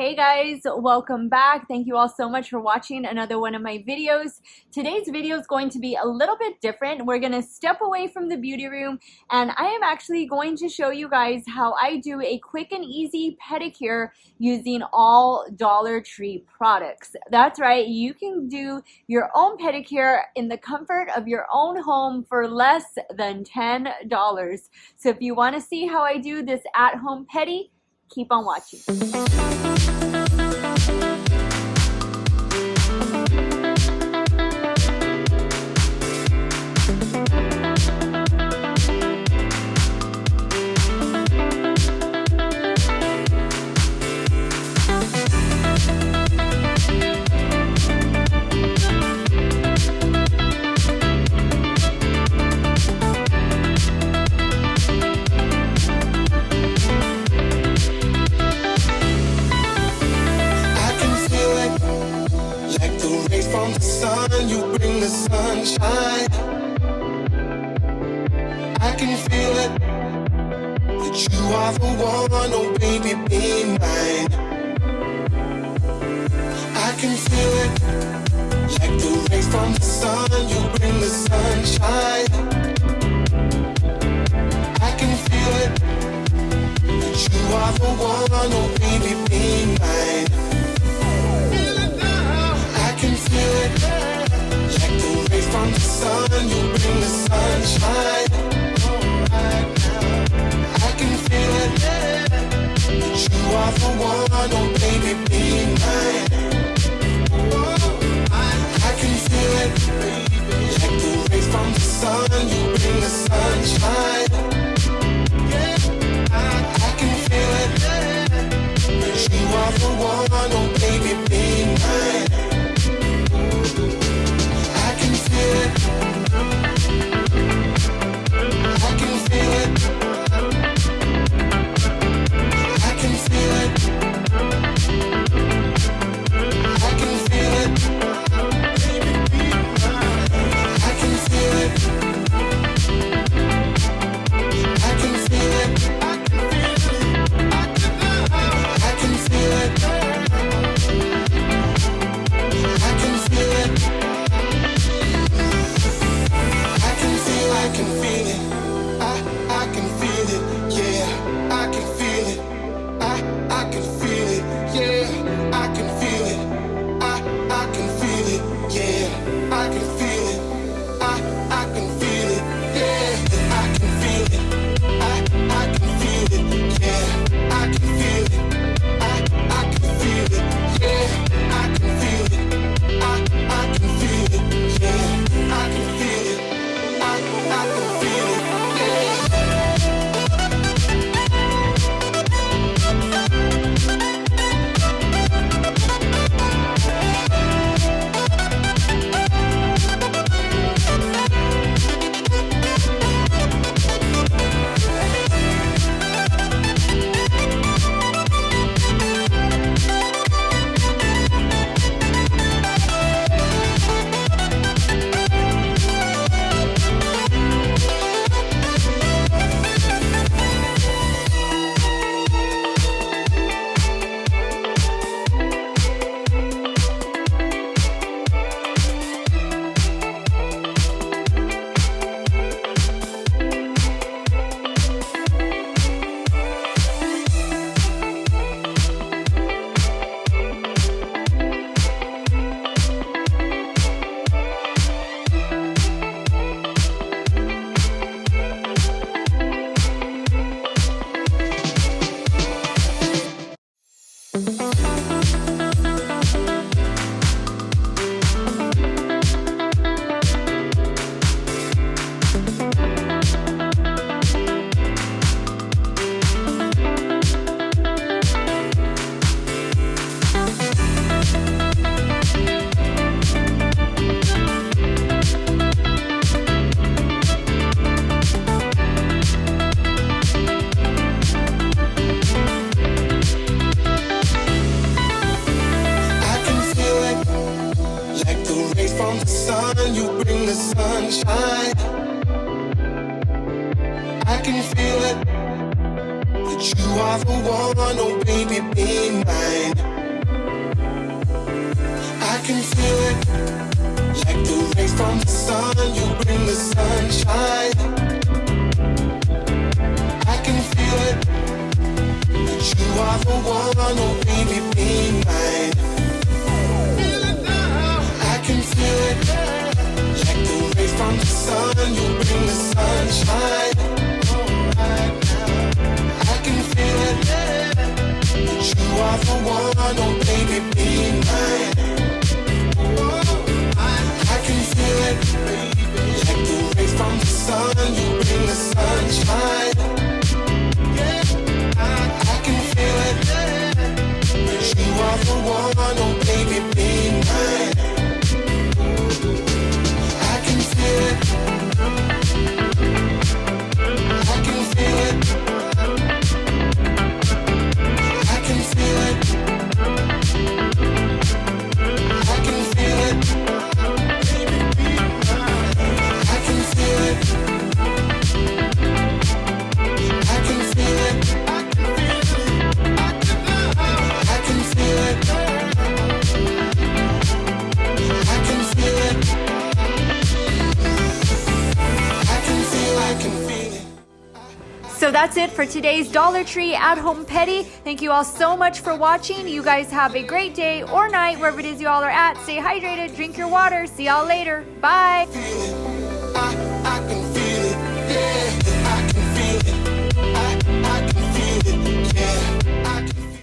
Hey guys, welcome back. Thank you all so much for watching another one of my videos. Today's video is going to be a little bit different. We're going to step away from the beauty room and I am actually going to show you guys how I do a quick and easy pedicure using all Dollar Tree products. That's right, you can do your own pedicure in the comfort of your own home for less than $10. So if you want to see how I do this at-home pedi, keep on watching. From the sun, you bring the sunshine. I can feel it, that you are the one, oh baby, be mine. I can feel it, like the rays from the sun, you bring the sunshine. I can feel it, that you are the one, oh baby, be mine. From the sun, you bring the sunshine. I can feel it, that you are the one, oh baby, be mine. I can feel it, like the rays from the sun, you bring the sunshine. I can feel it, that you are the one, oh baby, be mine. From the sun, you bring the sunshine. I can feel it, that that you are the one, oh baby, be mine. I can feel it, like the rays from the sun, you bring the sunshine. I can feel it, that you are the one, oh baby, be mine. I can feel it, like the rays from the sun, you bring the sunshine. I can feel it, that you are the one, oh baby, be mine. I can feel it, like the rays from the sun, you bring the sunshine. I can feel it, that you are the one, oh baby, be mine. I can feel it, I can feel it, I can feel it, I can feel it, I can feel it, I can feel it, I can feel it, I can feel it, I can feel it. So that's it for today's Dollar Tree at home pedi. Thank you all so much for watching. You guys have a great day or night wherever it is you all are at. Stay hydrated, drink your water. See y'all later. Bye. I